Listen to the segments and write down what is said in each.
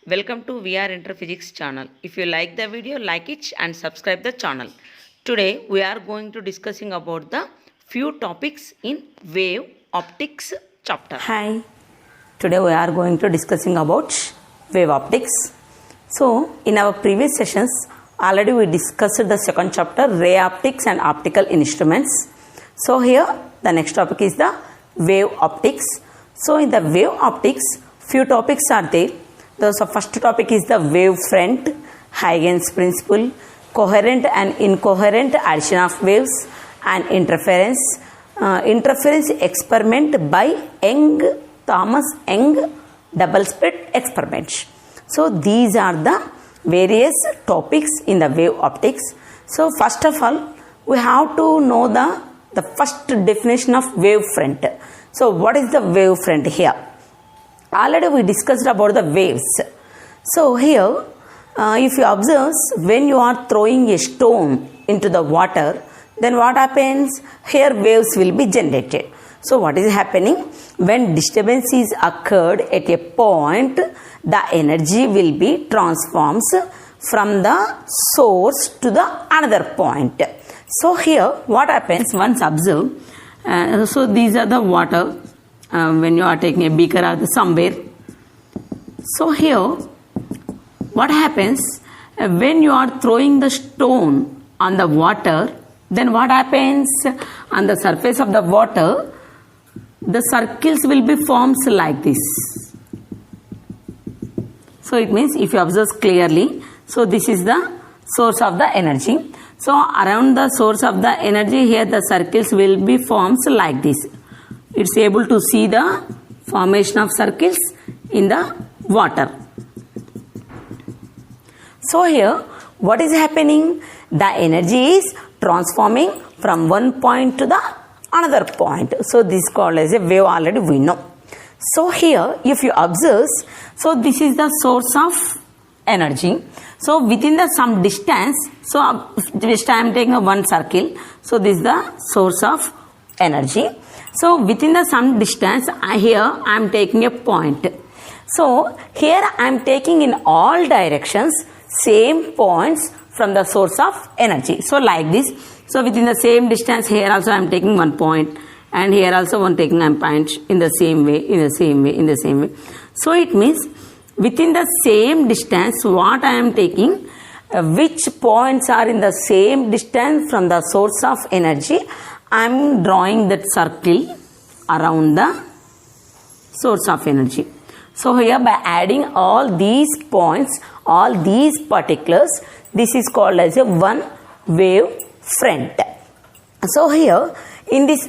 Welcome to VR Interphysics channel. If you like the video, like it and subscribe the channel. Today we are going to discussing about the few topics in wave optics chapter. Hi. Today we are going to discussing about wave optics. So in our previous sessions already we discussed the second chapter, ray optics and optical instruments. So here the next topic is the wave optics. So in the wave optics few topics are there. The first topic is the wavefront, Huygens principle, coherent and incoherent addition of waves, and interference. Interference experiment by Thomas Young double slit experiment. So these are the various topics in the wave optics. So first of all, we have to know the first definition of wavefront. So what is the wavefront here? Already we discussed about the waves. So here, if you observe, when you are throwing a stone into the water, then what happens? Here waves will be generated. So what is happening? When disturbance is occurred at a point, the energy will be transformed from the source to the another point. So here what happens? Once observe, so these are the water. When you are taking a beaker or somewhere. So here what happens when you are throwing the stone on the water, then what happens on the surface of the water, the circles will be formed like this. So it means if you observe clearly, so this is the source of the energy. So around the source of the energy, here the circles will be formed like this. It's able to see the formation of circles in the water. So here what is happening? The energy is transforming from one point to the another point. So this is called as a wave, already we know. So here if you observe, so this is the source of energy. So within the some distance, so just I am taking a one circle. So this is the source of energy. So within the some distance, here I am taking a point. So here I am taking in all directions same points from the source of energy. So like this. So within the same distance, here also I am taking one point, and here also one taking a point in the same way, in the same way, in the same way. So it means within the same distance, what I am taking, which points are in the same distance from the source of energy, I am drawing that circle around the source of energy. So here by adding all these points, all these particulars, this is called as a one wave front. So here in this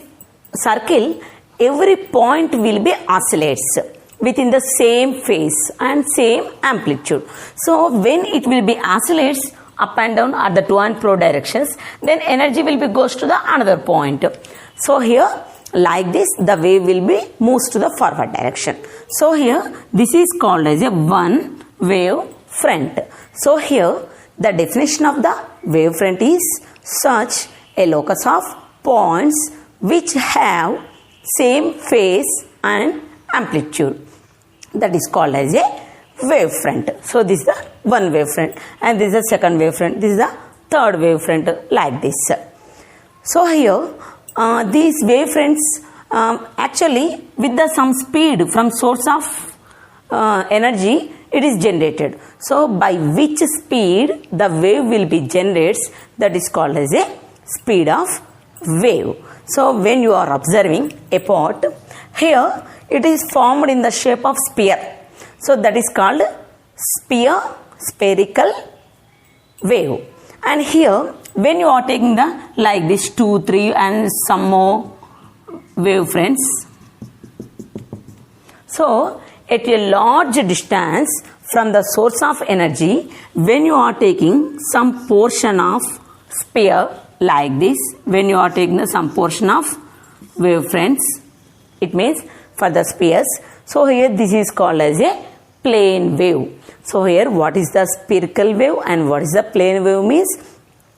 circle, every point will be oscillates within the same phase and same amplitude. So when it will be oscillates up and down at the to and fro directions, then energy will be goes to the another point. So here like this the wave will be moves to the forward direction. So here this is called as a one wave front. So here the definition of the wave front is such a locus of points which have same phase and amplitude. That is called as a wave front. So this is the one wave front, and this is the second wave front, this is the third wave front, like this. So here these wave fronts actually with the some speed from source of energy it is generated. So by which speed the wave will be generates, that is called as a speed of wave. So when you are observing a pot, here it is formed in the shape of sphere. So that is called spherical wave. And here when you are taking the like this 2, 3 and some more wavefronts, so at a large distance from the source of energy, when you are taking some portion of sphere like this, when you are taking some portion of wavefronts, it means for the spheres. So here this is called as a plane wave. So here what is the spherical wave and what is the plane wave means?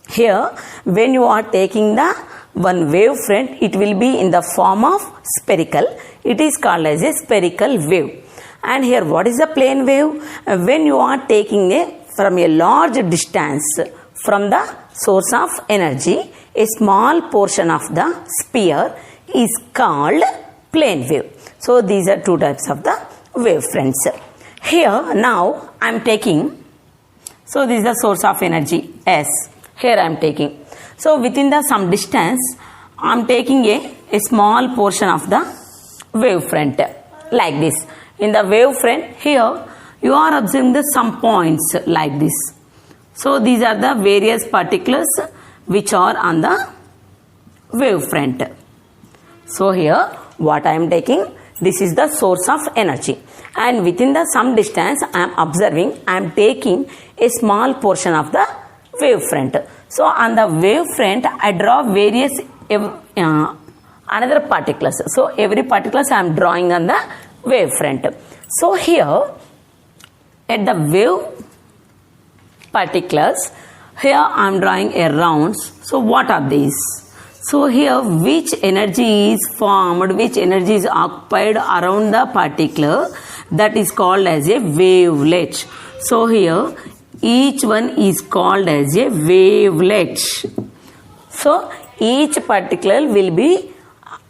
Here when you are taking the one wavefront, it will be in the form of spherical. It is called as a spherical wave. And here, what is the plane wave? When you are taking from a large distance from the source of energy, a small portion of the sphere is called plane wave. So these are two types of the wavefronts. Here now I am taking, so this is the source of energy S. Here I am taking. So within the some distance I am taking a small portion of the wavefront like this. In the wavefront here you are observing the some points like this. So these are the various particulars which are on the wavefront. So here what I am taking, this is the source of energy, and within the some distance I am observing, I am taking a small portion of the wavefront. So on the wavefront I draw various another particulars. So every particulars I am drawing on the wavefront. So here at the wave particulars, here I am drawing a rounds. So what are these? So here which energy is formed, which energy is occupied around the particle, that is called as a wavelet. So here each one is called as a wavelet. So each particle will be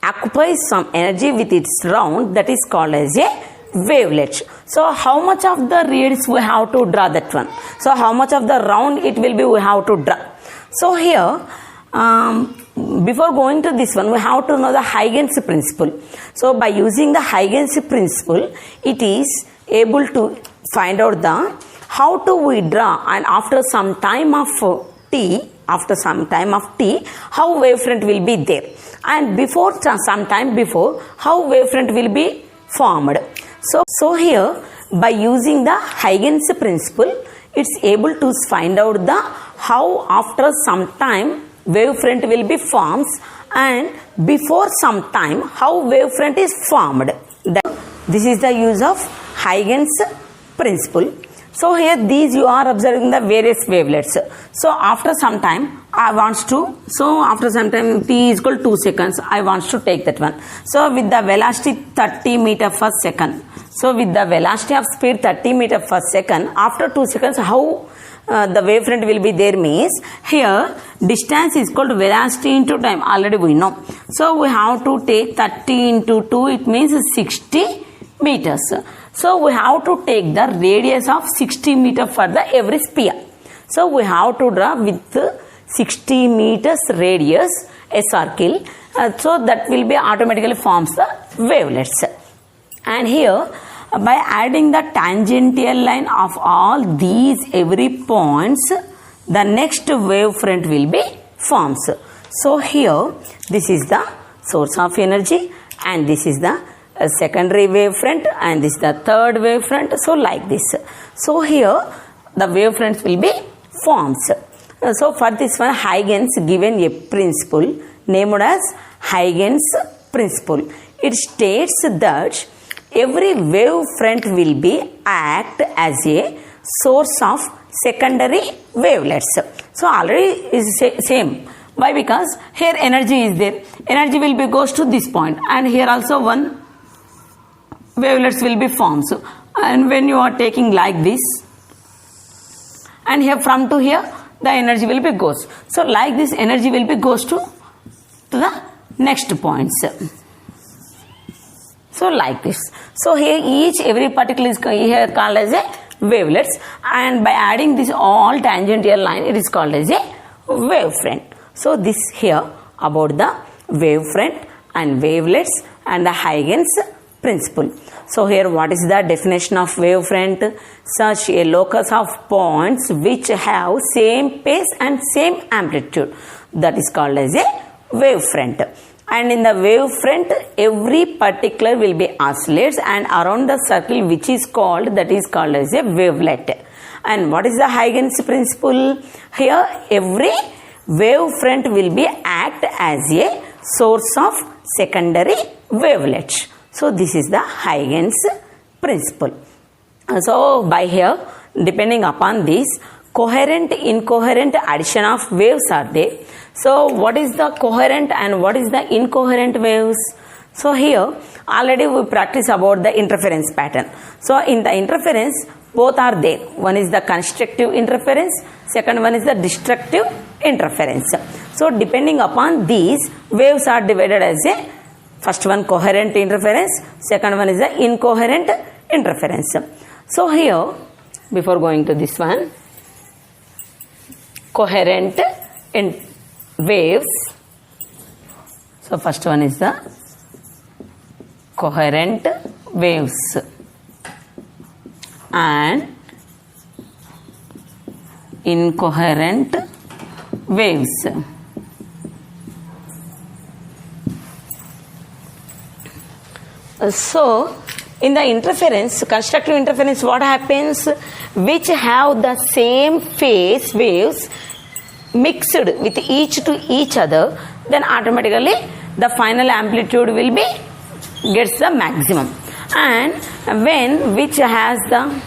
occupy some energy with its round, that is called as a wavelet. So how much of the radius we have to draw that one? So how much of the round it will be we have to draw? So here before going to this one, we have to know the Huygens principle. So by using the Huygens principle, it is able to find out the how to we draw, and after some time of t, how wavefront will be there, and before some time before, how wavefront will be formed. So here by using the Huygens principle, it's able to find out the how after some time wavefront will be formed, and before some time how wavefront is formed. This is the use of Huygens principle. So here these you are observing the various wavelets. So after some time after some time t is equal to 2 seconds, I want to take that one. So with the velocity 30 meter per second. So with the velocity of speed 30 meter per second, after 2 seconds how the wavefront will be there means, here distance is equal to velocity into time, already we know. So we have to take 30 into 2, it means 60 meters. So we have to take the radius of 60 meter for the every sphere. So we have to draw with 60 meters radius a circle. So that will be automatically forms the wavelets. And here by adding the tangential line of all these every points, the next wavefront will be forms. So here this is the source of energy, and this is the secondary wavefront, and this is the third wavefront. So like this. So here the wavefronts will be forms. So for this one, Huygens given a principle named as Huygens principle. It states that every wavefront will be act as a source of secondary wavelets. So already is same. Why? Because here energy is there. Energy will be goes to this point, and here also one wavelets will be formed. So, and when you are taking like this, and here from to here the energy will be goes. So like this energy will be goes to the next points. So like this. So here every particle is here called as a wavelets, and by adding this all tangential line, it is called as a wavefront. So this here about the wavefront and wavelets and the Huygens principle. So here what is the definition of wavefront? Such a locus of points which have same pace and same amplitude, that is called as a wavefront. And in the wavefront, every particle will be oscillates, and around the circle which is called, that is called as a wavelet. And what is the Huygens principle? Here every wavefront will be act as a source of secondary wavelets. So this is the Huygens principle. So by here, depending upon this, coherent, incoherent addition of waves are there. So what is the coherent and what is the incoherent waves? So here already we practice about the interference pattern. So in the interference both are there. One is the constructive interference, second one is the destructive interference. So depending upon these, waves are divided as a first one coherent interference, second one is the incoherent interference. So here, before going to this one, coherent waves. So first one is the coherent waves and incoherent waves. So in the interference, constructive interference, what happens? Which have the same phase waves mixed with each to each other, then automatically the final amplitude will be gets the maximum. And when which has the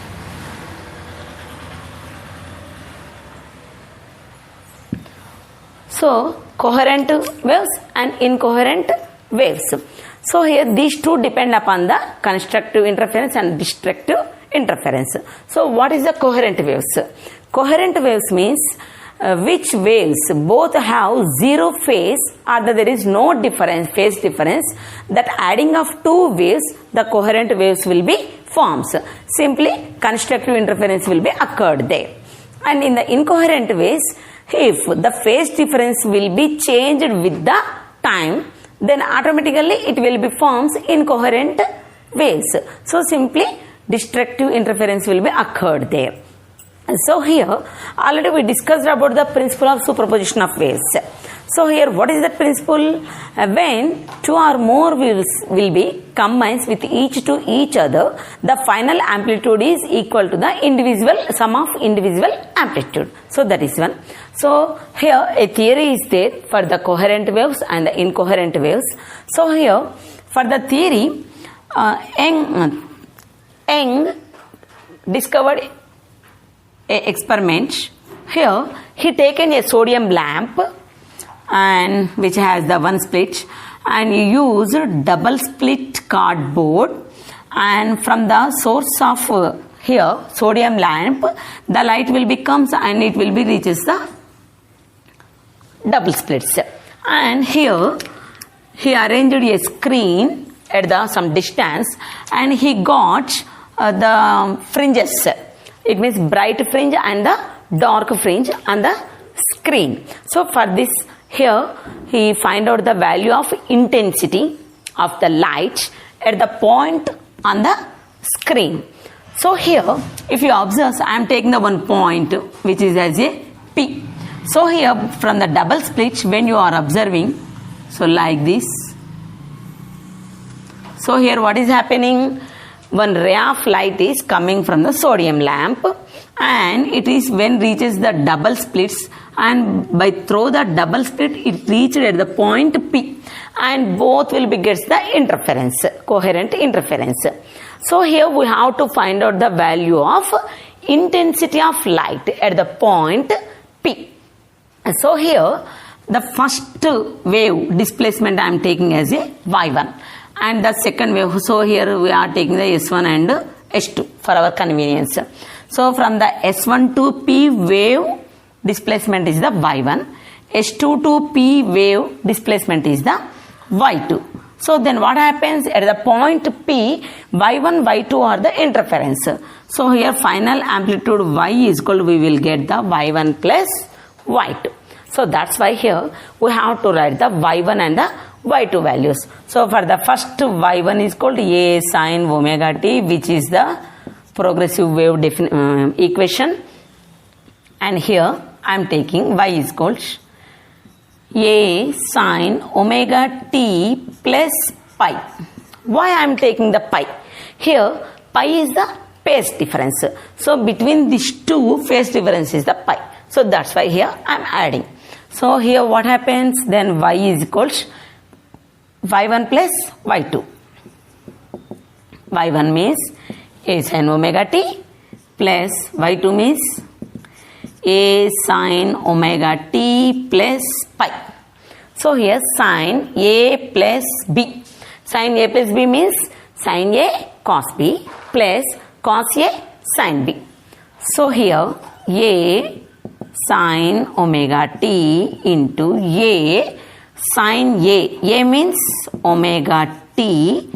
coherent waves and incoherent waves. So here these two depend upon the constructive interference and destructive interference. So what is the coherent waves? Coherent waves means which waves both have zero phase or there is no phase difference, that adding of two waves the coherent waves will be forms. Simply constructive interference will be occurred there. And in the incoherent waves, if the phase difference will be changed with the time, then automatically it will be forms incoherent waves. So simply destructive interference will be occurred there. So here already we discussed about the principle of superposition of waves. So here what is that principle? When two or more waves will be combined with each to each other, the final amplitude is equal to the individual sum of individual amplitude. So that is one. So here a theory is there for the coherent waves and the incoherent waves. So here for the theory, Young discovered a experiment. Here he taken a sodium lamp and which has the one split, and he used double split cardboard, and from the source of here sodium lamp the light will becomes and it will be reaches the double splits. And here he arranged a screen at the some distance and he got the fringes. It means bright fringe and the dark fringe on the screen. So for this here he find out the value of intensity of the light at the point on the screen. So here if you observe, I am taking the one point which is as a P. So here from the double split when you are observing, so like this. So here what is happening? One ray of light is coming from the sodium lamp, and it is when reaches the double splits, and by through the double split it reached at the point P, and both will be gets the interference, coherent interference. So here we have to find out the value of intensity of light at the point P. So here the first wave displacement I am taking as a y1, and the second wave, so here we are taking the S1 and S2 for our convenience. So from the S1 to P wave displacement is the y1, S2 to P wave displacement is the y2. So then what happens at the point P, y1 y2 are the interference. So here final amplitude y is equal to, we will get the y1 plus y2. So that's why here we have to write the y1 and the y2 values. So for the first y1 is called A sin omega t, which is the progressive wave equation, and here I am taking y is called A sin omega t plus pi. Why I am taking the pi? Here pi is the phase difference. So between these two, phase difference is the pi. So that's why here I am adding. So here what happens? Then y is equal to y1 plus y2. y1 means A sin omega t plus y2 means A sin omega t plus pi. So here sin A plus B. Sin A plus B means sin A cos B plus cos A sin B. So here A sin omega t into A sin A. A means omega t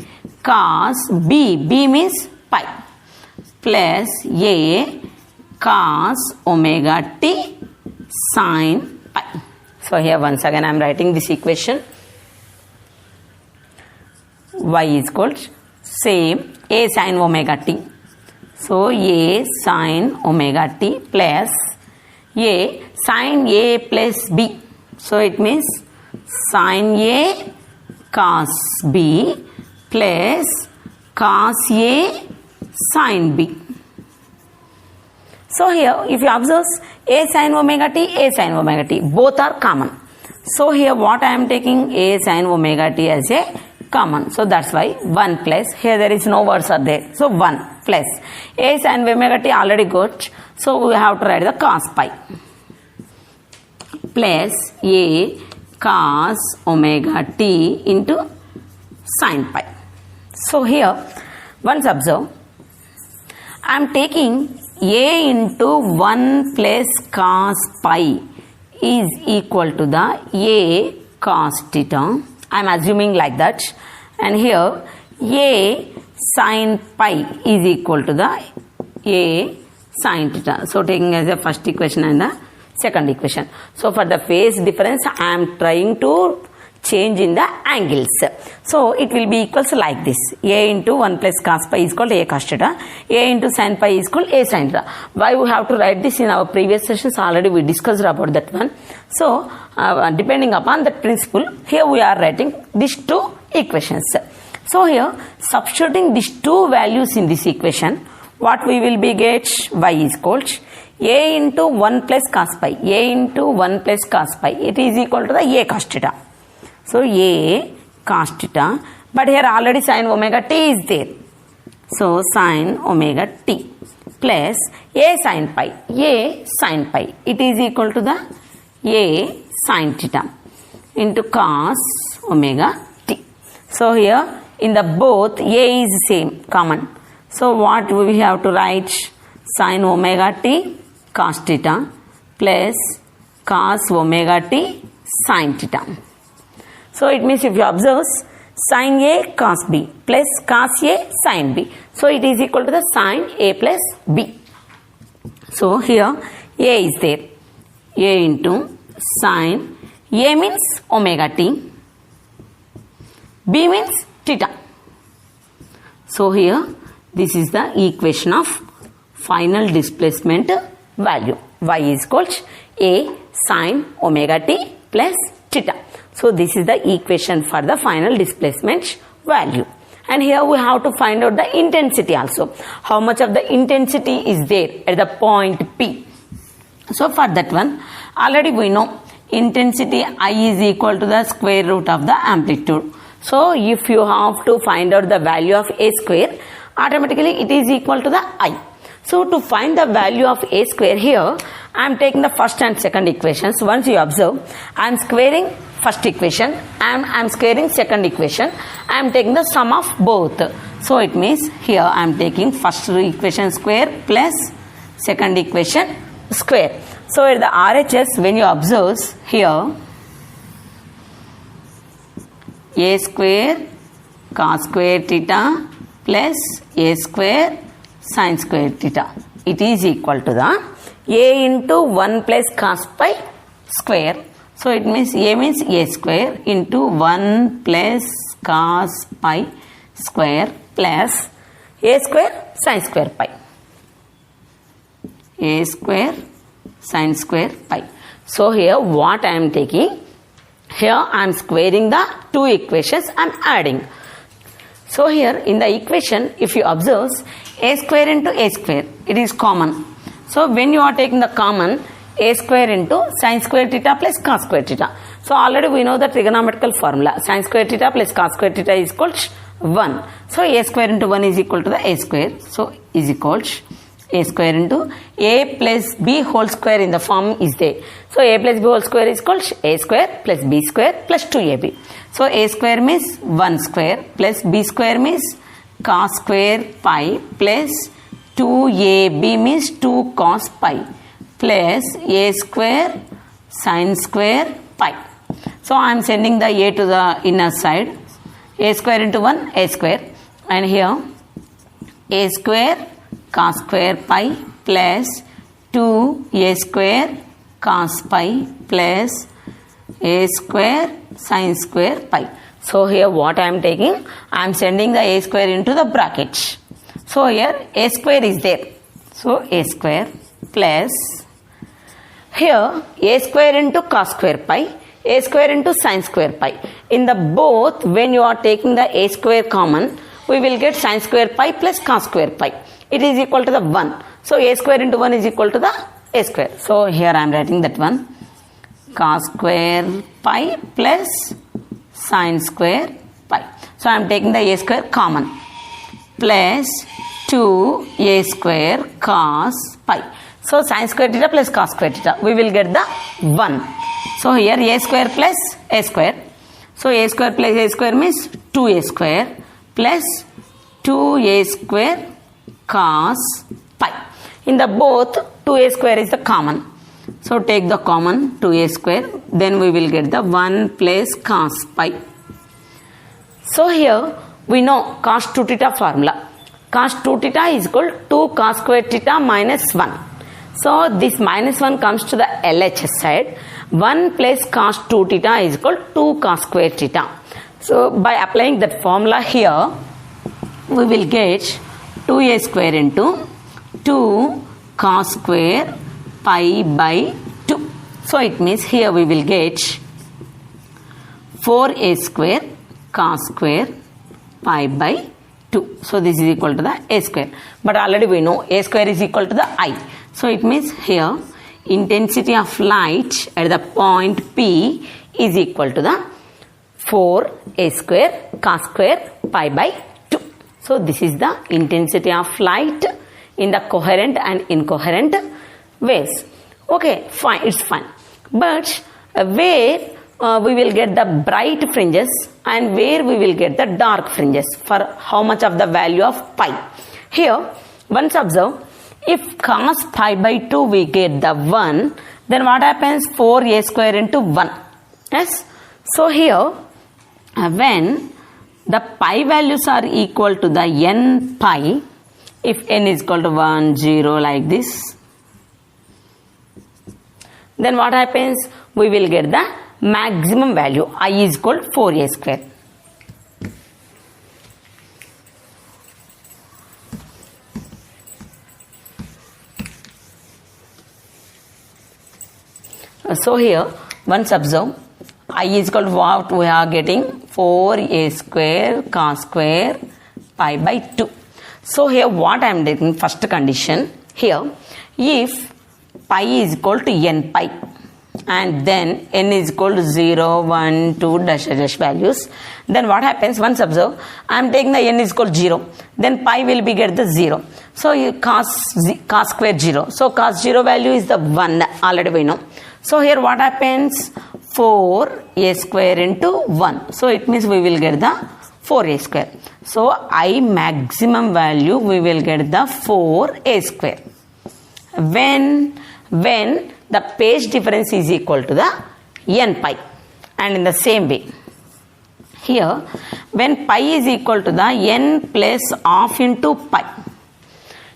cos B. B means pi plus A cos omega t sin pi. So here once again I am writing this equation. Y is equal to same A sin omega t. So A sin omega t plus A sin A plus B. So it means sin A cos B plus cos A sin B. So here if you observe A sin omega t both are common. So here what I am taking A sin omega t as a common. So that's why 1 plus, here there is no words are there. So 1 plus A sin omega t already got. So we have to write the cos pi plus A cos omega t into sin pi. So here once observe, I am taking A into 1 plus cos pi is equal to the A cos theta. I am assuming like that. And here A sin pi is equal to the A sin theta. So taking as a first equation and the second equation. So for the phase difference I am trying to change in the angles. So it will be equals like this. A into 1 plus cos pi is called A cos theta. A into sin pi is called A sin theta. Why we have to write this? In our previous sessions already we discussed about that one. So depending upon that principle, here we are writing these two equations. So here substituting these two values in this equation, what we will be get? Y is equal to A into 1 plus cos pi. A into 1 plus cos pi. It is equal to the A cos theta. So A cos theta, but here already sin omega t is there. So sin omega t plus A sin pi. A sin pi. It is equal to the A sin theta into cos omega t. So here in the both A is same common. So what we have to write? Sin omega t cos theta plus cos omega t sin theta. So it means if you observe sin A cos B plus cos A sin B. So it is equal to the sin A plus B. So here A is there. A into sin A means omega t. B means theta. So here this is the equation of final displacement value. Y is equal to A sin omega t plus theta. So this is the equation for the final displacement value. And here we have to find out the intensity also. How much of the intensity is there at the point P. So for that one, already we know intensity I is equal to the square root of the amplitude. So if you have to find out the value of A square, automatically it is equal to the I. So to find the value of A square here, I am taking the first and second equations. Once you observe, I am squaring first equation and I am squaring second equation. I am taking the sum of both. So it means here I am taking first equation square plus second equation square. So at the RHS, when you observe here, A square cos square theta plus A square sin square theta. It is equal to the A into 1 plus cos pi square. So it means A means A square into 1 plus cos pi square plus A square sin square pi. A square sin square pi. So here what I am taking? Here I am squaring the two equations, I am adding. So here in the equation, if you observe, A square into A square, it is common. So when you are taking the common, A square into sin square theta plus cos square theta. So already we know the trigonometrical formula. Sin square theta plus cos square theta is equal to 1. So A square into 1 is equal to the A square. So is equal to a square into a plus b whole square in the form is there. So a plus b whole square is called a square plus b square plus 2ab. So a square means 1 square plus b square means cos square pi plus 2ab means 2 cos pi plus a square sin square pi. So I am sending the a to the inner side. A square into 1 a square, and here a square cos square pi plus 2 a square cos pi plus a square sin square pi. So here what I am taking, I am sending the a square into the bracket. So here a square is there. So a square plus here a square into cos square pi, a square into sin square pi. In the both, when you are taking the a square common, we will get sin square pi plus cos square pi. It is equal to the 1. So a square into 1 is equal to the a square. So here I am writing that one. Cos square pi plus sin square pi. So I am taking the a square common plus 2 a square cos pi. So sin square theta plus cos square theta, we will get the 1. So here a square plus a square. So a square plus a square means 2a square plus 2a square cos pi. In the both, 2a square is the common. So take the common 2a square, then we will get the 1 plus cos pi. So here we know cos 2 theta formula. Cos 2 theta is equal to 2 cos square theta minus 1. So this minus 1 comes to the LHS side. 1 plus cos 2 theta is equal to 2 cos square theta. So by applying that formula here, we will get 2a square into 2 cos square pi by 2. So it means here we will get 4a square cos square pi by 2. So this is equal to the a square. But already we know a square is equal to the I. So it means here intensity of light at the point P is equal to the 4a square cos square pi by 2. So this is the intensity of light in the coherent and incoherent waves. Okay, fine, it's fine. But where we will get the bright fringes and where we will get the dark fringes, for how much of the value of pi. Here, once observe, if cos pi by 2 we get the 1, then what happens? 4a square into 1. Yes. So here, when the pi values are equal to the n pi, if n is equal to 1, 0 like this, then what happens? We will get the maximum value. I is equal to 4a square. So here, once observe, I is equal to what we are getting? 4a square cos square pi by 2. So here what I am taking, first condition, here, if pi is equal to n pi, and then n is equal to 0, 1, 2 dash dash values, then what happens? Once observe, I am taking the n is equal to 0, then pi will be get the 0. So you cos square 0. So cos 0 value is the 1, already we know. So here what happens? 4a square into 1. So it means we will get the 4a square. So I maximum value we will get the 4a square. When the phase difference is equal to the n pi. And in the same way, here when pi is equal to the n plus half into pi.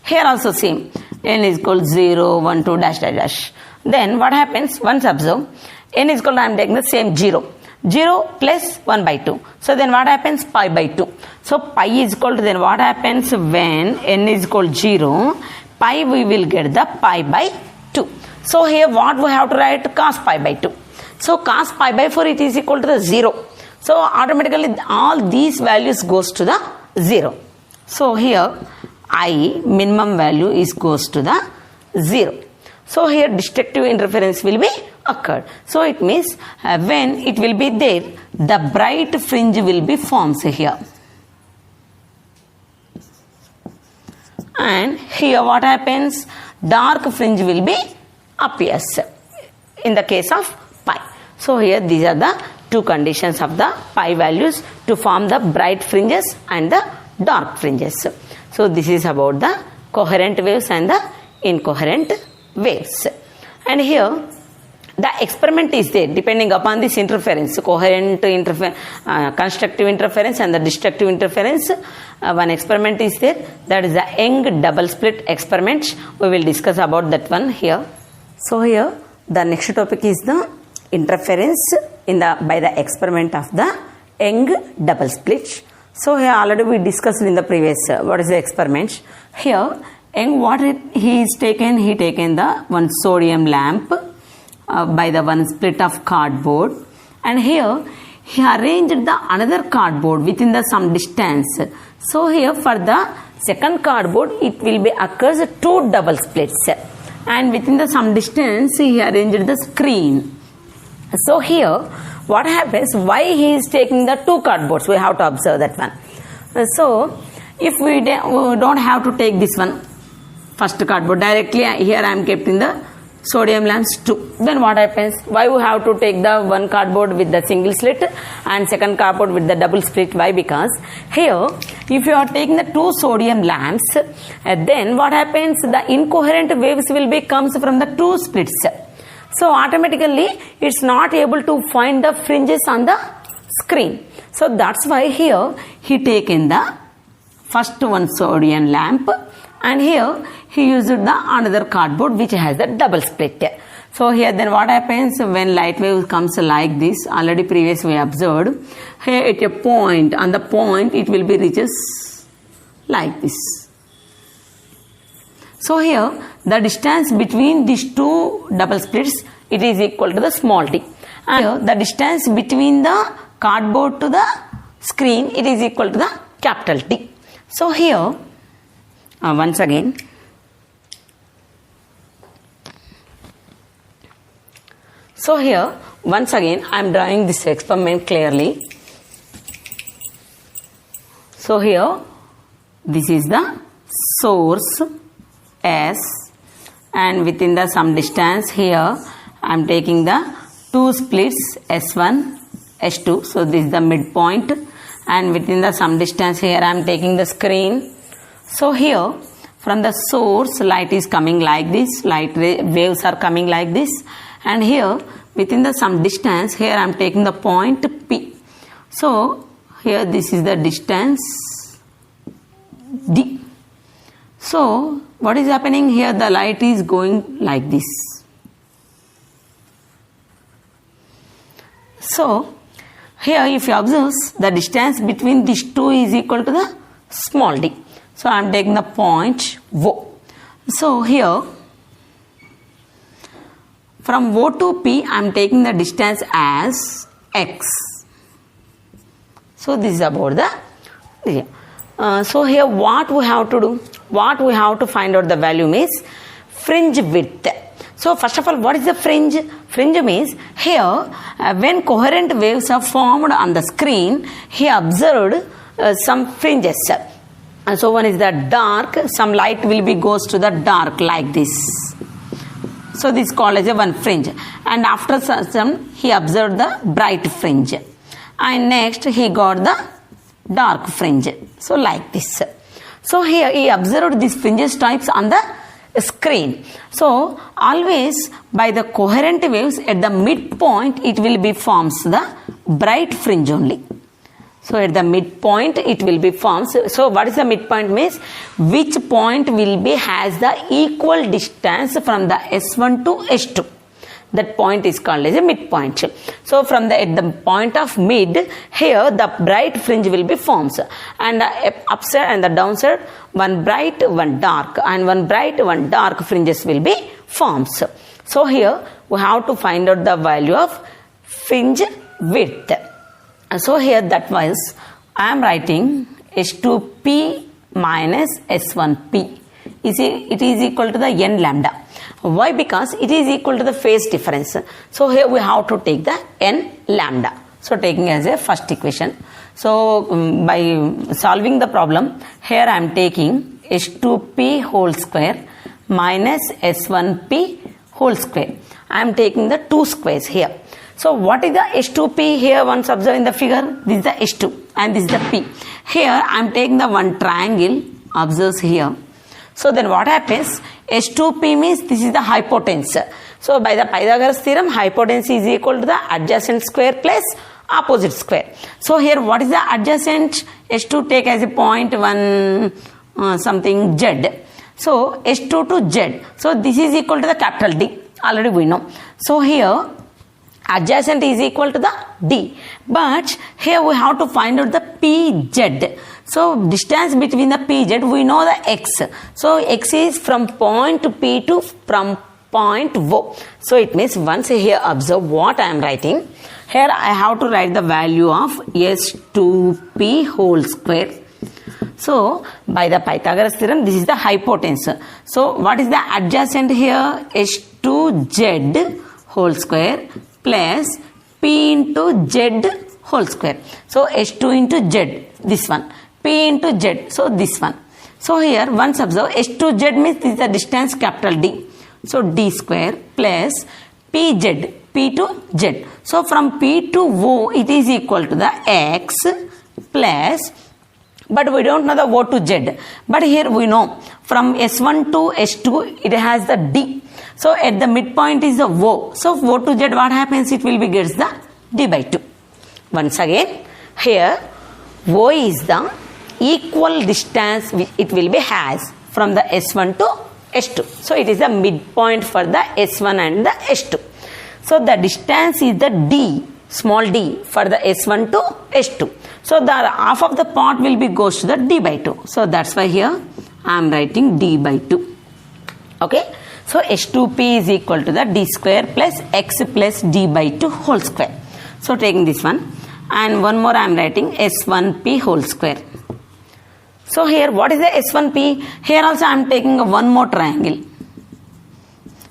Here also same. N is equal to 0, 1, 2 dash dash dash. Then what happens? Once observe, n is equal to, I am taking the same 0. 0 plus 1 by 2. So then what happens? Pi by 2. So pi is equal to, then what happens when n is equal to 0? Pi we will get the pi by 2. So here what we have to write? Cos pi by 2. So cos pi by 4 it is equal to the 0. So automatically all these values goes to the 0. So here I minimum value is goes to the 0. So here destructive interference will be occurred. So it means when it will be there, the bright fringe will be forms here. and here what happens? Dark fringe will be appears in the case of pi. So here these are the two conditions of the pi values to form the bright fringes and the dark fringes. So this is about the coherent waves and the incoherent waves. And here the experiment is there depending upon this interference, coherent constructive interference and the destructive interference. One experiment is there, that is the Young double slit experiment. We will discuss about that one here. So here the next topic is the interference by the experiment of the Young double split. So here already we discussed in the previous what is the experiment. Here Young he taken the one sodium lamp by the one split of cardboard, and here he arranged the another cardboard within the some distance. So here for the second cardboard it will be occurs two double splits, and within the some distance he arranged the screen. So here what happens, why he is taking the two cardboards, we have to observe that one. So if we don't have to take this one first cardboard directly, here I am kept in the sodium lamps 2, then what happens, why we have to take the one cardboard with the single slit and second cardboard with the double slit? Why? Because here if you are taking the two sodium lamps, then what happens, the incoherent waves will be comes from the two splits, so automatically it's not able to find the fringes on the screen. So that's why here he taken the first one sodium lamp, and here he used the another cardboard which has the double split. So here then what happens, when light wave comes like this, already previously we observed, here at a point, on the point it will be reaches like this. So here the distance between these two double splits, it is equal to the small t, and here the distance between the cardboard to the screen, it is equal to the capital T. So here once again, so here once again I am drawing this experiment clearly. So here this is the source S, and within the some distance here I am taking the two splits S1 S2, so this is the midpoint, and within the some distance here I am taking the screen. So here from the source light is coming like this, light waves are coming like this, and here within the some distance here I am taking the point P. So here this is the distance D. So what is happening here, the light is going like this. So here if you observe, the distance between these two is equal to the small d. So I am taking the point O. So here from O to P I am taking the distance as X. So this is about the so here what we have to do, what we have to find out the value means fringe width. So first of all, what is the fringe? Fringe means here when coherent waves are formed on the screen, he observed some fringes. So one is the dark, some light will be goes to the dark like this. So this is called as a one fringe. And after some he observed the bright fringe. And next he got the dark fringe. So like this. So here he observed these fringes types on the screen. So always by the coherent waves at the midpoint it will be forms the bright fringe only. So at the midpoint it will be forms. So what is the midpoint means? Which point will be has the equal distance from the S1 to S2. That point is called as a midpoint. So from at the point of mid, here the bright fringe will be forms, and the upside and the downside, one bright, one dark, and one bright, one dark fringes will be forms. So here we have to find out the value of fringe width. So here that was I am writing S2P minus S1P. It is equal to the n lambda. Why? Because it is equal to the phase difference. So here we have to take the n lambda. So taking as a first equation. So by solving the problem, here I am taking S2P whole square minus S1P whole square. I am taking the two squares here. So what is the S2P here? Once observe in the figure, this is the S2 and this is the P. Here I am taking the one triangle, observe here. So then what happens? S2P means this is the hypotenuse. So by the Pythagoras theorem, hypotenuse is equal to the adjacent square plus opposite square. So here what is the adjacent? S2 take as a point 1 something Z. So S2 to Z. So this is equal to the capital D. Already we know. So here adjacent is equal to the D. But here we have to find out the PZ. So distance between the PZ, we know the X. So X is from point P to from point O. So it means once here observe what I am writing. Here I have to write the value of S2P whole square. So by the Pythagoras theorem, this is the hypotenuse. So what is the adjacent here? S2Z whole square plus P into Z whole square. So S2 into Z, this one. P into Z, so this one. So here once observe S2Z means this is the distance capital D. So D square plus PZ, P to Z. So from P to O it is equal to the X plus, but we don't know the O to Z. But here we know from S1 to S2 it has the D. So at the midpoint is the O. So O to Z what happens? It will be gets the D by 2. Once again here O is the equal distance it will be has from the S1 to S2. So it is the midpoint for the S1 and the S2. So the distance is the D, small d for the S1 to S2. So the half of the part will be goes to the D by 2. So that's why here I am writing D by 2. Okay. So S2P is equal to the D square plus X plus D by 2 whole square. So taking this one and one more I am writing S1P whole square. So here what is the S1P? Here also I am taking one more triangle.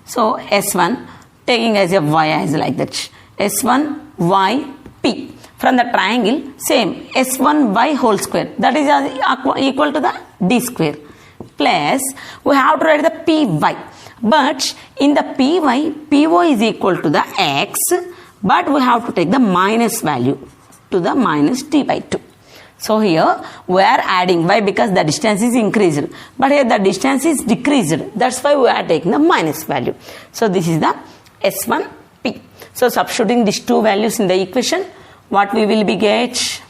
So S1 taking as a Y as like that. S1YP. From the triangle same S1Y whole square, that is equal to the D square, plus we have to write the PY. But in the PY, PO is equal to the X, but we have to take the minus value to the minus D by 2. So here we are adding. Why? Because the distance is increased. But here the distance is decreased. That's why we are taking the minus value. So this is the S1P. So substituting these two values in the equation, what we will be get?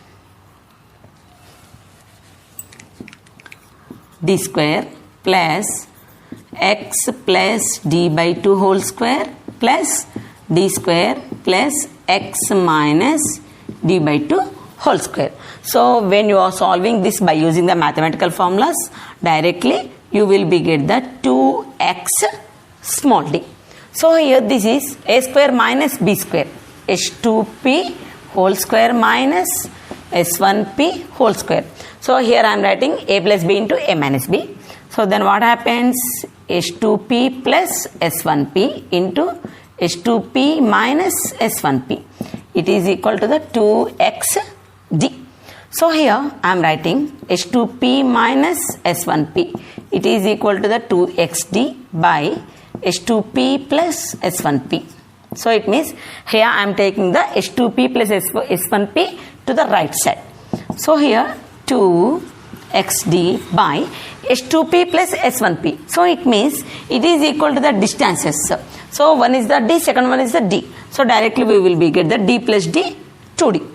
D square plus X plus D by 2 whole square plus D square plus X minus D by 2 whole square. So when you are solving this by using the mathematical formulas, directly you will be get the 2x small d. So here this is a square minus b square, s2p whole square minus s1p whole square. So here I am writing a plus b into a minus b. So then what happens? s2p plus s1p into s2p minus s1p. It is equal to the 2xd. So here I am writing s2p minus s1p. It is equal to the 2xd by s2p plus s1p. So it means here I am taking the s2p plus s1p to the right side. So here 2xd by s2p plus s1p. So it means it is equal to the distances. So one is the d, second one is the d. So directly we will be get the d plus d 2d.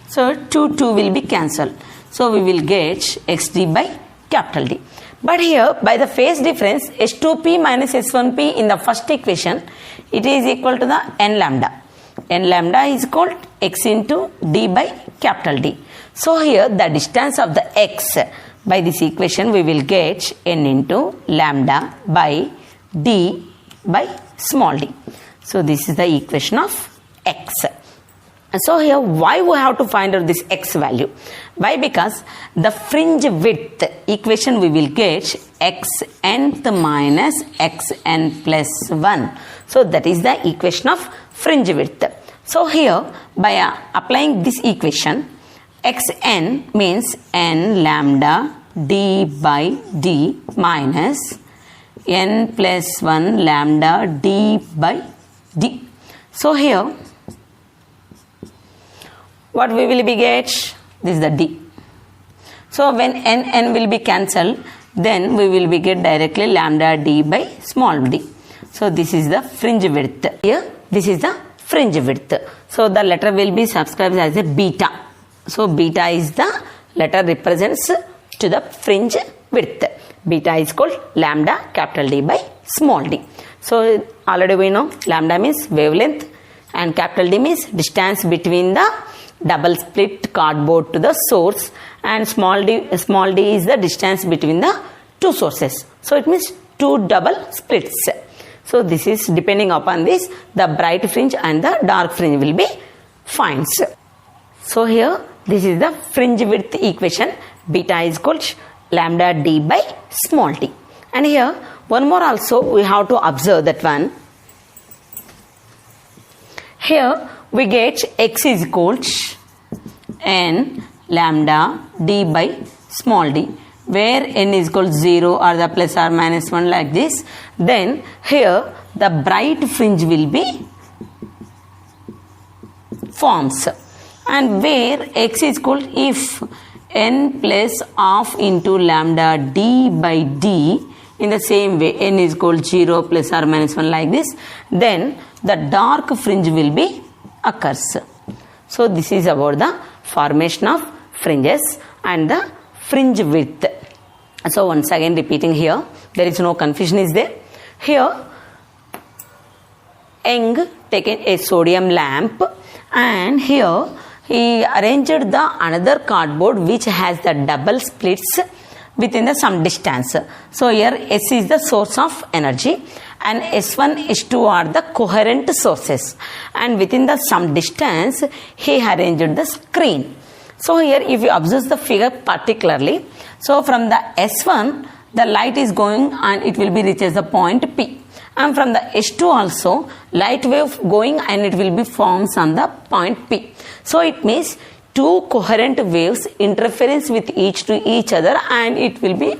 So 2 will be cancelled. So we will get xd by capital D. But here by the phase difference s2p minus s1p in the first equation, it is equal to the n lambda. N lambda is called x into d by capital D. So here the distance of the x by this equation we will get n into lambda by d by small d. So this is the equation of x. So here why we have to find out this x value? Why? Because the fringe width equation we will get x nth minus x n plus 1. So that is the equation of fringe width. So here by applying this equation, xn means n lambda d by d minus n plus 1 lambda d by d. So here what we will be get? This is the d. So when n will be cancelled, then we will be get directly lambda d by small d. So this is the fringe width. Here this is the fringe width. So the letter will be subscribed as a beta. So beta is the letter represents to the fringe width. Beta is called lambda capital D by small d. So already we know lambda means wavelength and capital D means distance between the double split cardboard to the source, and small d is the distance between the two sources. So it means two double splits. So this is depending upon this, the bright fringe and the dark fringe will be found. So here this is the fringe width equation. Beta is called lambda d by small d. And here one more also we have to observe that one. Here we get x is equals n lambda d by small d, where n is equal to 0 or the plus or minus 1 like this. Then here the bright fringe will be forms, and where x is equal, if n plus half into lambda d by d, in the same way n is equal to 0 plus or minus 1 like this, then the dark fringe will be occurs. So this is about the formation of fringes and the fringe width. So once again repeating here, there is no confusion is there. Here Young taken a sodium lamp, and here he arranged the another cardboard which has the double splits within the some distance. So here S is the source of energy and S1, S2 are the coherent sources, and within the some distance he arranged the screen. So here if you observe the figure particularly, so from the S1 the light is going and it will be reaches the point P, and from the S2 also light wave going and it will be forms on the point P. So it means two coherent waves interference with each other and it will be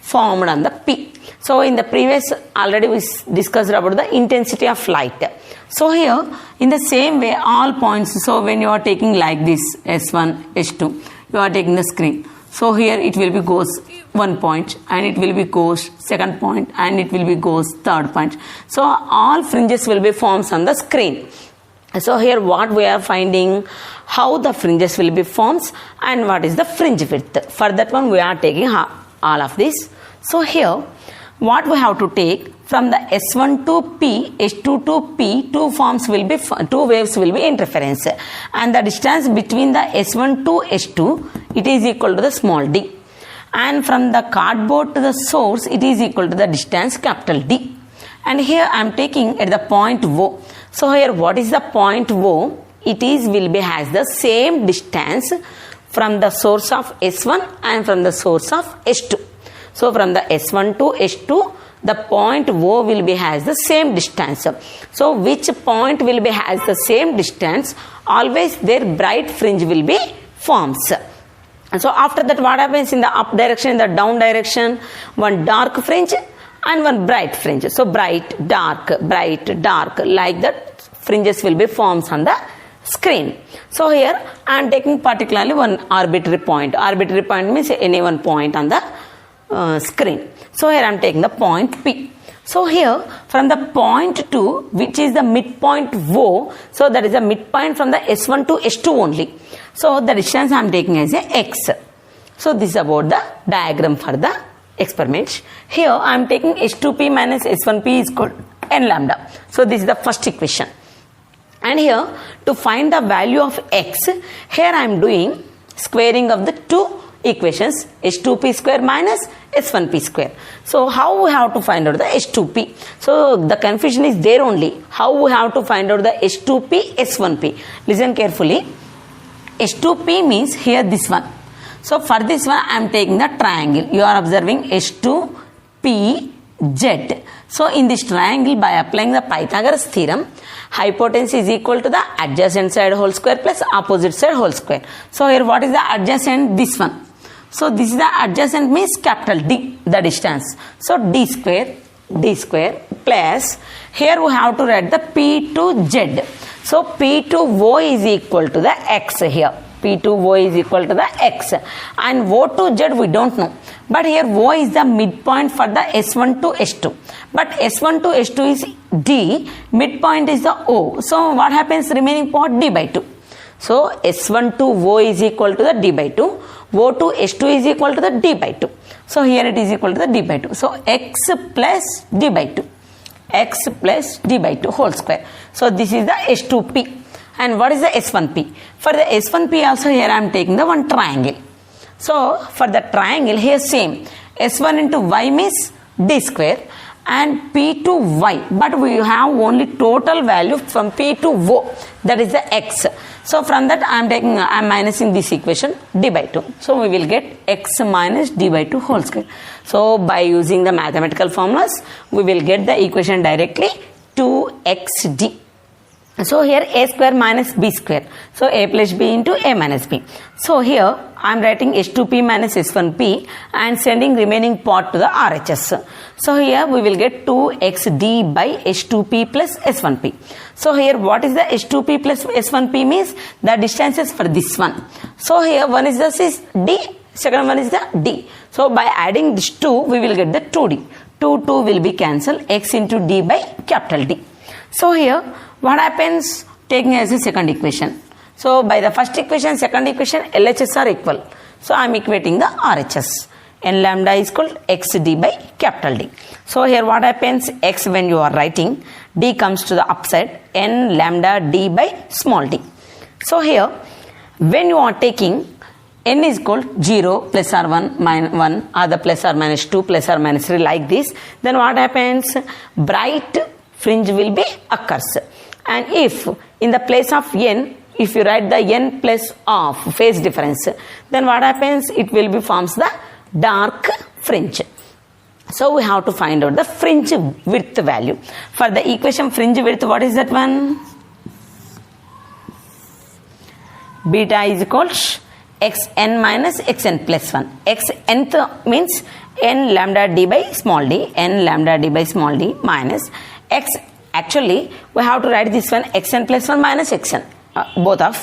formed on the P. So in the previous already we discussed about the intensity of light. So here in the same way all points, so when you are taking like this S1, S2, you are taking the screen. So here it will be goes one point and it will be goes second point and it will be goes third point. So all fringes will be formed on the screen. So here what we are finding, how the fringes will be formed and what is the fringe width. For that one we are taking all of this. So here what we have to take, from the S1 to P, S2 to P, two waves will be interference, and the distance between the S1 to S2 it is equal to the small d, and from the cardboard to the source it is equal to the distance capital D. And here I am taking at the point O. So here what is the point O? It is will be has the same distance from the source of S1 and from the source of S2. So from the S1 to S2 the point O will be has the same distance. So which point will be has the same distance, always their bright fringe will be forms. And so after that what happens in the up direction, in the down direction, one dark fringe and one bright fringe. So bright, dark, like that fringes will be forms on the screen. So here I am taking particularly one arbitrary point. Arbitrary point means any one point on the screen. So here I am taking the point P. So here from the point 2, which is the midpoint O, so that is the midpoint from the S1 to S2 only. So the distance I am taking as a X. So this is about the diagram for the experiment. Here I am taking S2P minus S1P is equal to n lambda. So this is the first equation. And here to find the value of X, here I am doing squaring of the two equations, S2P square minus S1P square. So how we have to find out the S2P? So the confusion is there only. How we have to find out the S2P, S1P? Listen carefully. S2P means here this one. So for this one I am taking the triangle. You are observing S2P Z. So in this triangle, by applying the Pythagoras theorem, hypotenuse is equal to the adjacent side whole square plus opposite side whole square. So here what is the adjacent? This one. So this is the adjacent means capital D, the distance. So d square plus, here we have to write the P to Z. So P to O is equal to the X here. P to O is equal to the X. And O to Z we don't know. But here O is the midpoint for the S1 to S2. But S1 to S2 is D, midpoint is the O. So what happens remaining part? D by 2. So S1 to O is equal to the D by 2. O to S2 is equal to the D by 2. So here it is equal to the D by 2. So X plus D by 2. X plus D by 2 whole square. So this is the S2P. And what is the S1P? For the S1P also here I am taking the one triangle. So for the triangle here same. S1 into Y means D square and P to Y. But we have only total value from P to O. That is the X. So from that I am minusing this equation D by 2. So we will get X minus D by 2 whole square. So by using the mathematical formulas, we will get the equation directly 2xd. So here a square minus b square. So a plus b into a minus b. So here I am writing S2p minus S1p and sending remaining part to the RHS. So here we will get 2xd by S2p plus S1p. So here what is the S2p plus S1p means? The distances for this one. So here one is the d, second one is the d. So by adding this 2 we will get the 2d. 2 will be cancelled, x into d by capital D. So here what happens taking as a second equation? So by the first equation, second equation, LHS are equal. So I am equating the RHS. N lambda is called xd by capital D. So here what happens? X when you are writing, D comes to the upside, N lambda D by small d. So here when you are taking N is called 0 plus or 1 minus 1 or the plus or minus 2 plus or minus 3 like this, then what happens? Bright fringe will be occurs. And if in the place of n, if you write the n plus of phase difference, then what happens? It will be forms the dark fringe. So we have to find out the fringe width value. For the equation fringe width, what is that one? Beta is equal to xn minus xn plus 1. Xnth means n lambda d by small d, n lambda d by small d minus x. Actually, we have to write this one xn plus 1 minus xn, both of.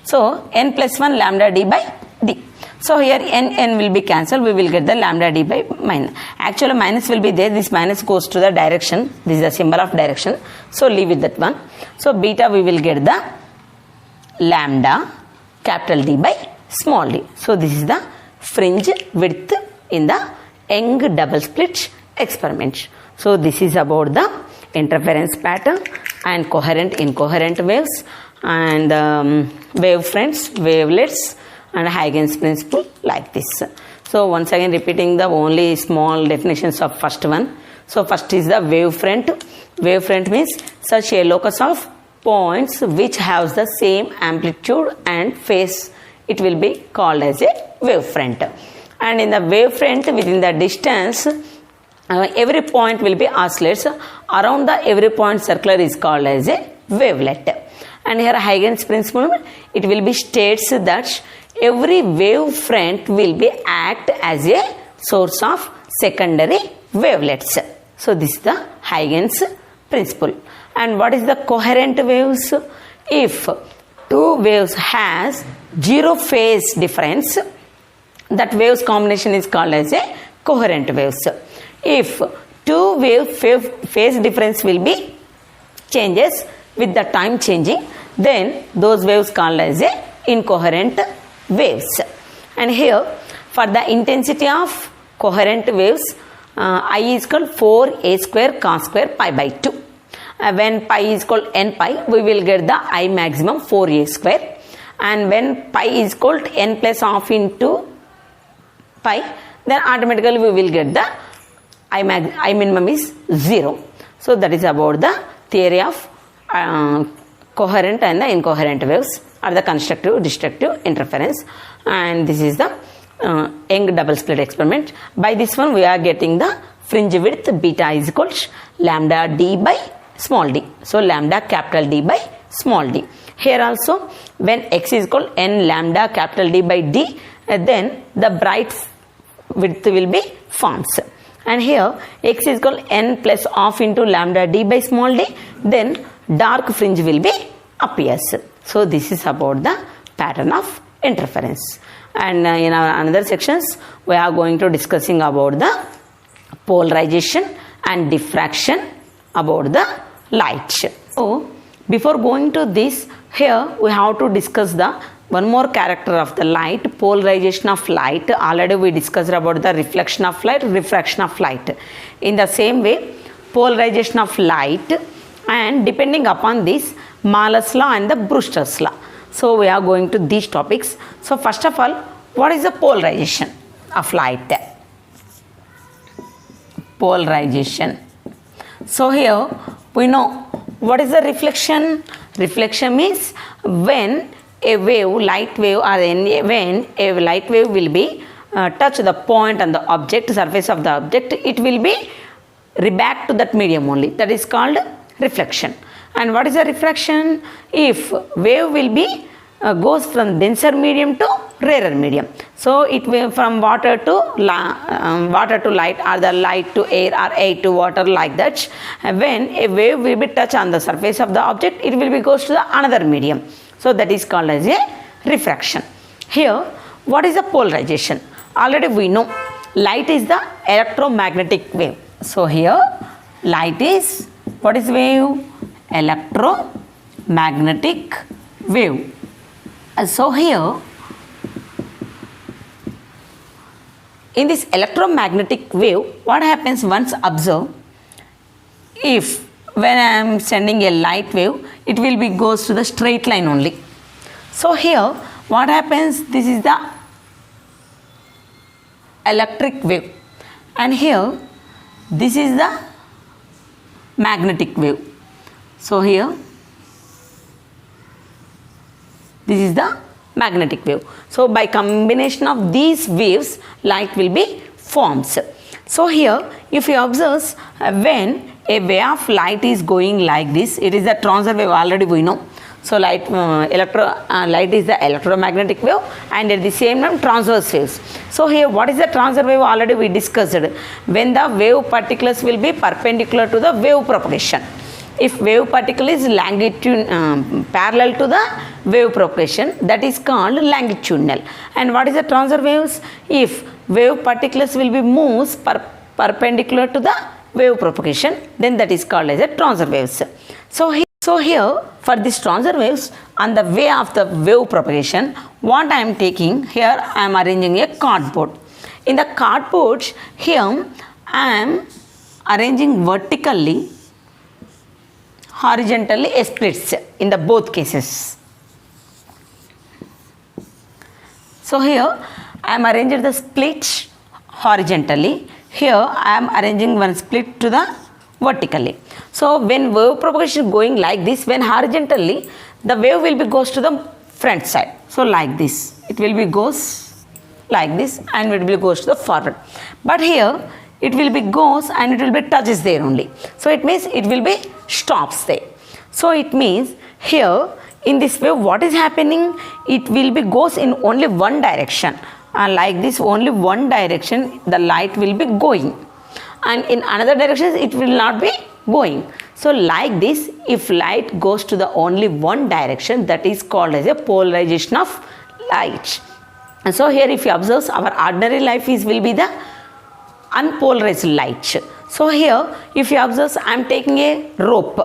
So, n plus 1 lambda d by d. So, here n will be cancelled. We will get the lambda d by minus. Actually, minus will be there. This minus goes to the direction. This is the symbol of direction. So, leave with that one. So, beta we will get the lambda capital D by small d. So, this is the fringe width in the Young double slit experiment. So, this is about the interference pattern and coherent incoherent waves and wavefronts, wavelets and Huygens principle like this. So once again repeating the only small definitions of first one. So first is the wavefront. Wavefront means such a locus of points which has the same amplitude and phase. It will be called as a wavefront. And in the wavefront within the distance every point will be oscillates. Around the every point circular is called as a wavelet. And here Huygens principle, it will be states that every wavefront will be act as a source of secondary wavelets. So this is the Huygens principle. And what is the coherent waves? If two waves has zero phase difference, that waves combination is called as a coherent waves. If two wave phase difference will be changes with the time changing, then those waves called as a incoherent waves. And here for the intensity of coherent waves, I is called 4a square cos square pi by 2. When pi is called n pi, we will get the I maximum 4a square. And when pi is called n plus half into pi, then automatically we will get the I minimum is 0. So that is about the theory of coherent and the incoherent waves or the constructive destructive interference. And this is the Young double slit experiment. By this one we are getting the fringe width beta is equal to lambda d by small d. So lambda capital D by small d. Here also when x is equal n lambda capital D by d, then the bright width will be forms. And here x is equal n plus half into lambda d by small d, then dark fringe will be appears. So this is about the pattern of interference. And in our another sections we are going to discussing about the polarization and diffraction about the light. So before going to this, here we have to discuss the one more character of the light, polarization of light. Already we discussed about the reflection of light, refraction of light. In the same way, polarization of light, and depending upon this, Malus law and the Brewster's law. So we are going to these topics. So first of all, what is the polarization of light? Polarization. So here we know what is the reflection. Reflection means when a wave, light wave, or when a light wave will be touch the point on the object, surface of the object, it will be back to that medium only. That is called reflection. And what is the refraction? If wave will be goes from denser medium to rarer medium. So it will from water to light, or the light to air, or air to water, like that. When a wave will be touch on the surface of the object, it will be goes to the another medium. So that is called as a refraction. Here, what is the polarization? Already we know light is the electromagnetic wave. So here light is, what is wave? Electromagnetic wave. So here in this electromagnetic wave, what happens once observe, if when I am sending a light wave, it will be goes to the straight line only. So here what happens, this is the electric wave, and here this is the magnetic wave. So here this is the magnetic wave. So by combination of these waves, light will be forms. So here if you observe, when a wave of light is going like this, it is a transverse wave, already we know. So light is the electromagnetic wave, and at the same time transverse waves. So here what is the transverse wave? Already we discussed. When the wave particles will be perpendicular to the wave propagation. If wave particle is parallel to the wave propagation, that is called longitudinal. And what is the transverse waves? If wave particles will be moves perpendicular to the wave propagation, then that is called as a transverse waves. So here for this transverse waves, on the way of the wave propagation, what I am taking here, I am arranging a cardboard. In the cardboard, here I am arranging vertically, horizontally splits in the both cases. So here I am arranging the split horizontally. Here I am arranging one split to the vertically. So when wave propagation going like this, when horizontally, the wave will be goes to the front side. So like this, it will be goes like this, and it will goes to the forward. But here it will be goes and it will be touches there only. So it means it will be stops there. So it means here in this way what is happening, it will be goes in only one direction, and like this only one direction the light will be going, and in another direction it will not be going. So like this, if light goes to the only one direction, that is called as a polarization of light. And so here if you observe, our ordinary life is will be the unpolarized light. So here if you observe, I am taking a rope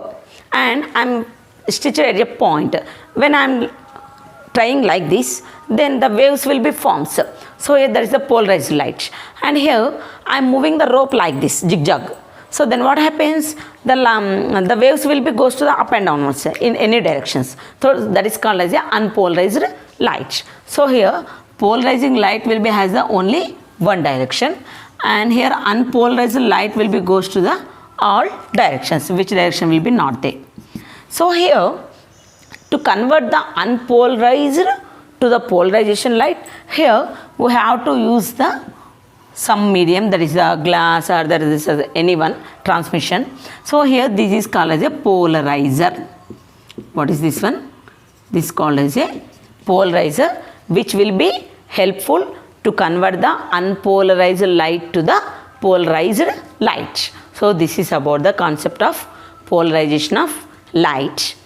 and I am stitched at a point. When I am trying like this, then the waves will be forms. So here there is a polarized light, and here I am moving the rope like this, zigzag. So then what happens, the waves will be goes to the up and downwards in any directions. So that is called as a unpolarized light. So here polarizing light will be has the only one direction, and here unpolarized light will be goes to the all directions, which direction will be not there. So here to convert the unpolarized to the polarization light, here we have to use the some medium, that is a glass or that is any one transmission. So here this is called as a polarizer. What is this one? This is called as a polarizer, which will be helpful to convert the unpolarized light to the polarized light. So this is about the concept of polarization of light.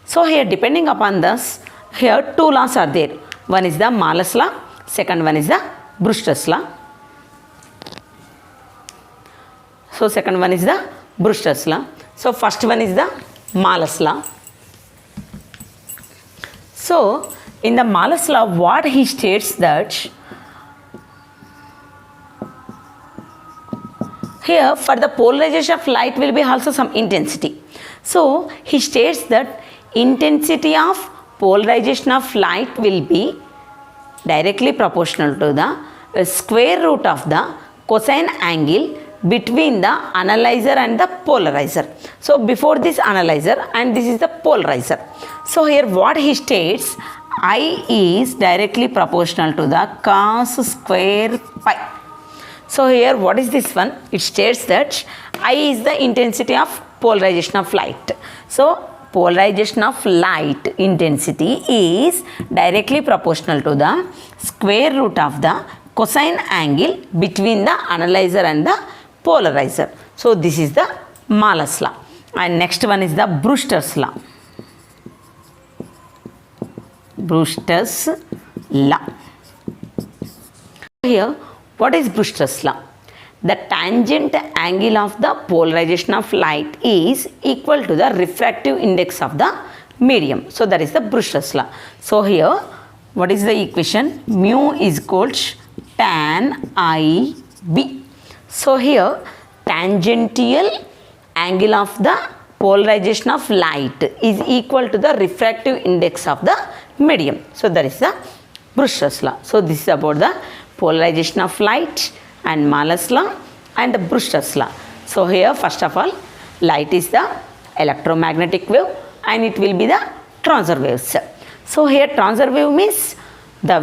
So here depending upon this, here two laws are there. One is the Malus law, second one is the Brewster's law. So second one is the Brewster's law. So first one is the Malus law. So in the Malus law, what he states that here for the polarization of light will be also some intensity. So he states that intensity of polarization of light will be directly proportional to the square root of the cosine angle between the analyzer and the polarizer. So before this analyzer and this is the polarizer. So here what he states, I is directly proportional to the cos square pi. So here what is this one? It states that I is the intensity of polarization of light. So polarization of light intensity is directly proportional to the square root of the cosine angle between the analyzer and the polarizer. So this is the Malus law. And next one is the Brewster's law. Brewster's law. Here, what is Brewster's law? The tangent angle of the polarization of light is equal to the refractive index of the medium. So that is the Brewster's law. So here, what is the equation? Mu is equals tan IB. So here, tangential angle of the polarization of light is equal to the refractive index of the medium. So that is the Brewster's law. So this is about the polarization of light and Malus law and the Brewster's law. So here first of all, light is the electromagnetic wave and it will be the transverse waves. So here transverse wave means the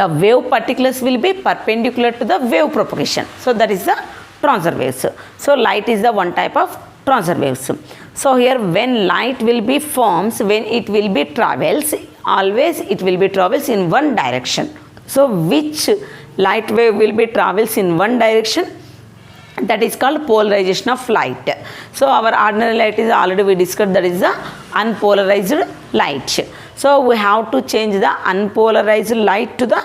wave particulars will be perpendicular to the wave propagation. So that is the transverse waves. So light is the one type of transverse waves. So here when light will be forms, when it will be travels, always it will be travels in one direction. So which light wave will be travels in one direction? That is called polarization of light. So our ordinary light is already we discussed, that is the unpolarized light. So we have to change the unpolarized light to the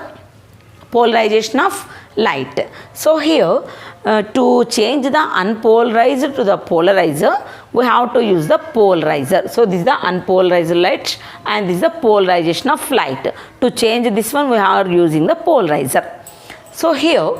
polarization of light. So here to change the unpolarized to the polarizer, we have to use the polarizer. So this is the unpolarized light and this is the polarization of light. To change this one, we are using the polarizer. So here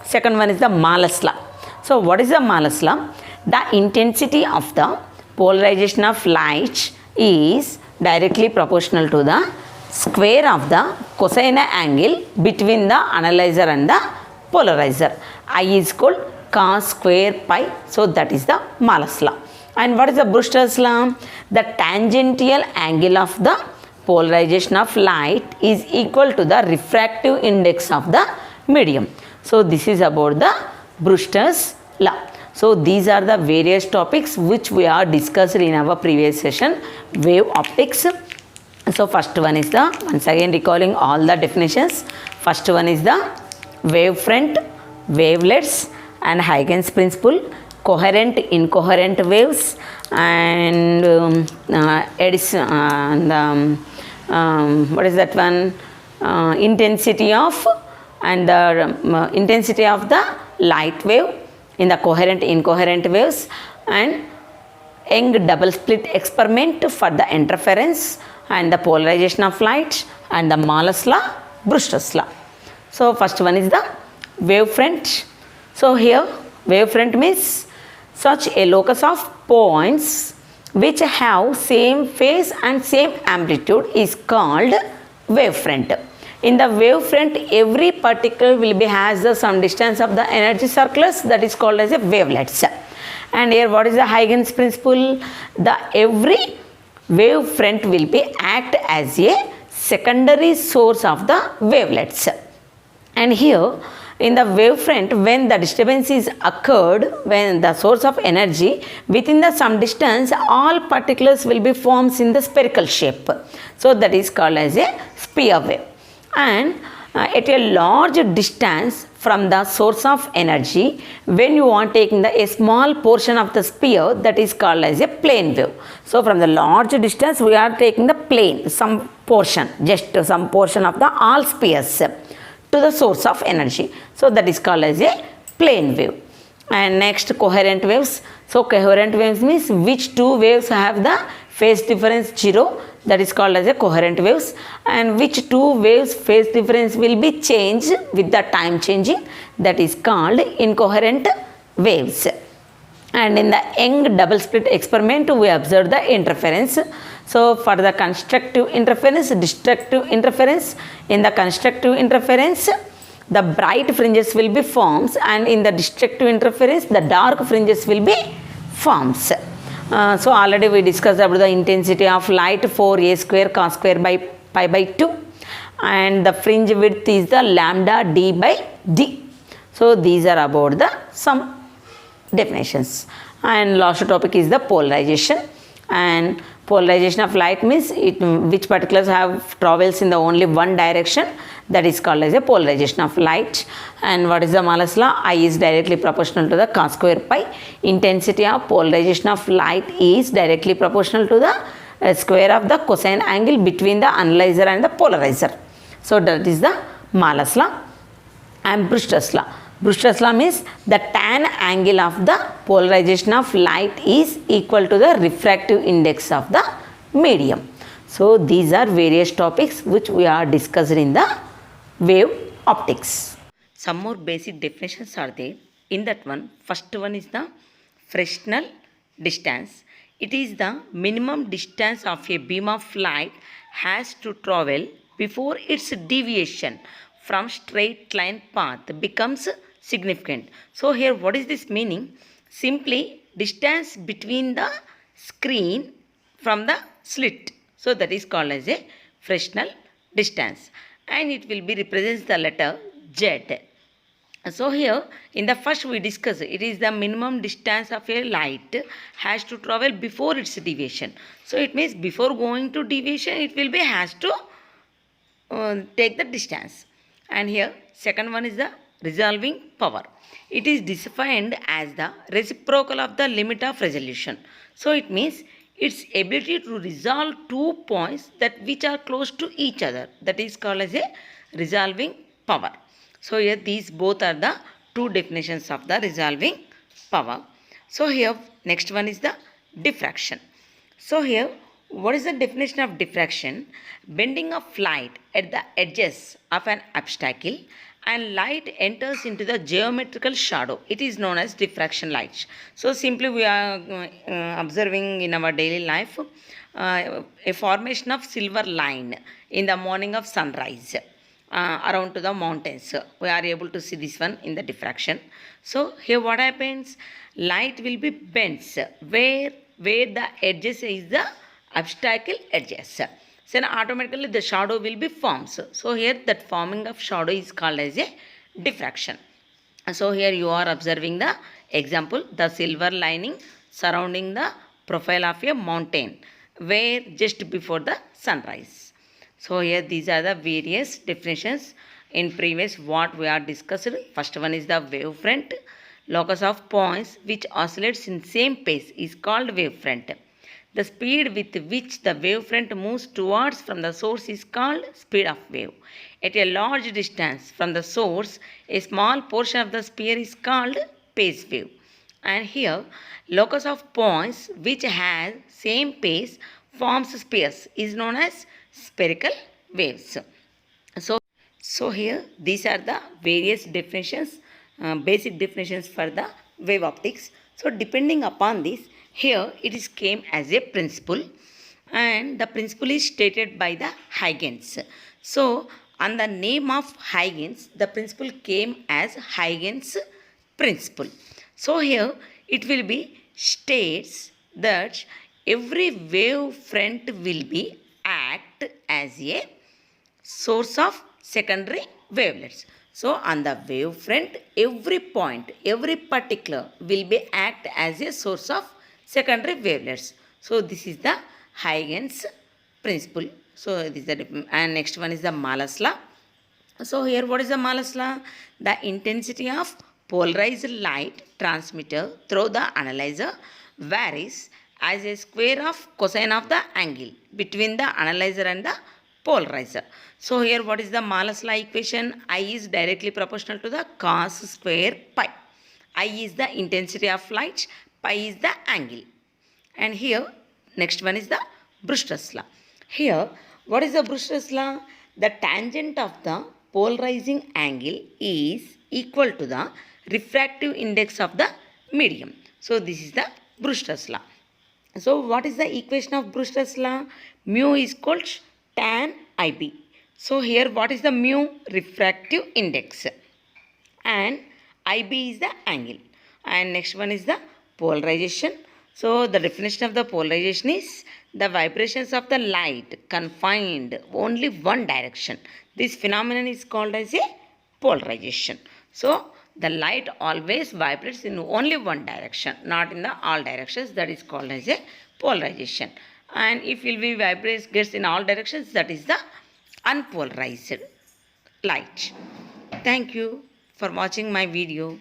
second one is the Malus law. So what is the Malus law? The intensity of the polarization of light is directly proportional to the square of the cosine angle between the analyzer and the polarizer. I is called cos square pi. So that is the Malus law. And what is the Brewster's law? The tangential angle of the polarization of light is equal to the refractive index of the medium. So this is about the Brewster's law. So these are the various topics which we are discussed in our previous session, wave optics. So first one is the, once again recalling all the definitions. First one is the wavefront, wavelets and Huygens principle, coherent, incoherent waves and Edison, what is that one? Intensity of and the intensity of the light wave in the coherent, incoherent waves and Young double slit experiment for the interference and the polarization of light and the Malus law, Brewster's law. So first one is the wavefront. So here wavefront means such a locus of points which have same phase and same amplitude is called wavefront. In the wavefront, every particle will be has the some distance of the energy circulars, that is called as a wavelets. And here what is the Huygens principle? The every wavefront will be act as a secondary source of the wavelets. And here in the wavefront, when the disturbance is occurred, when the source of energy within the some distance, all particles will be formed in the spherical shape. So that is called as a sphere wave. and at a large distance from the source of energy, when you are taking a small portion of the sphere, that is called as a plane wave. So from the large distance we are taking the plane, some portion, just some portion of the all spheres to the source of energy. So that is called as a plane wave. And next, coherent waves. So coherent waves means which two waves have the phase difference 0, that is called as a coherent waves, and which two waves phase difference will be changed with the time changing, that is called incoherent waves. And in the Young double slit experiment we observed the interference. So for the constructive interference, destructive interference, in the constructive interference the bright fringes will be forms, and in the destructive interference the dark fringes will be forms. So already we discussed about the intensity of light 4a square cos square by pi by 2, and the fringe width is the lambda d by d. So these are about the some definitions. And last topic is the polarization. And polarization of light means which particles have travels in the only one direction, that is called as a polarization of light. And what is the Malus law? I is directly proportional to the cos square pi. Intensity of polarization of light is directly proportional to the square of the cosine angle between the analyzer and the polarizer. So that is the Malus law. And Brewster's law. Brewster's law means the tan angle of the polarization of light is equal to the refractive index of the medium. So these are various topics which we are discussed in the wave optics. Some more basic definitions are there. In that one, first one is the Fresnel distance. It is the minimum distance of a beam of light has to travel before its deviation from straight line path becomes significant. So here what is this meaning? Simply distance between the screen from the slit. So that is called as a Fresnel distance, and it will be represents the letter Z. So here in the first we discuss it is the minimum distance of a light has to travel before its deviation. So it means before going to deviation it will be has to take the distance. And here second one is the resolving power. It is defined as the reciprocal of the limit of resolution. So it means its ability to resolve two points that which are close to each other, that is called as a resolving power. So here these both are the two definitions of the resolving power. So here next one is the diffraction. So here what is the definition of diffraction? Bending of light at the edges of an obstacle and light enters into the geometrical shadow. It is known as diffraction light. So simply we are observing in our daily life a formation of silver line in the morning of sunrise around to the mountains. We are able to see this one in the diffraction. So here what happens? Light will be bent where the edges is the obstacle edges. So automatically the shadow will be forms. So here that forming of shadow is called as a diffraction. So here you are observing the example, the silver lining surrounding the profile of a mountain where just before the sunrise. So here these are the various definitions in previous what we are discussed. First one is the wavefront. Locus of points which oscillates in same pace is called wavefront. The speed with which the wavefront moves towards from the source is called speed of wave. At a large distance from the source, a small portion of the sphere is called phase wave. And here, locus of points which has same pace forms spheres is known as spherical waves. So here these are the various definitions, basic definitions for the wave optics. So depending upon this, here it is came as a principle, and the principle is stated by the Huygens. So on the name of Huygens, the principle came as Huygens principle. So here it will be states that every wave front will be act as a source of secondary wavelets. So on the wave front, every point, every particular will be act as a source of secondary wavelets. So this is the Huygens principle. So this is the and next one is the Malus law. So here what is the Malus law? The intensity of polarized light transmitter through the analyzer varies as a square of cosine of the angle between the analyzer and the polarizer. So here what is the Malus law equation? I is directly proportional to the cos square pi. I is the intensity of light, pi is the angle. And here next one is the Brewster's law. Here what is the Brewster's law? The tangent of the polarizing angle is equal to the refractive index of the medium. So this is the Brewster's law. So what is the equation of Brewster's law? Mu is equals tan IB. So here what is the mu? Refractive index, and IB is the angle, and next one is the polarization. So the definition of the polarization is the vibrations of the light confined only one direction. This phenomenon is called as a polarization. So the light always vibrates in only one direction, not in the all directions. That is called as a polarization. And if it will vibrates gets in all directions, that is the unpolarized light. Thank you for watching my video.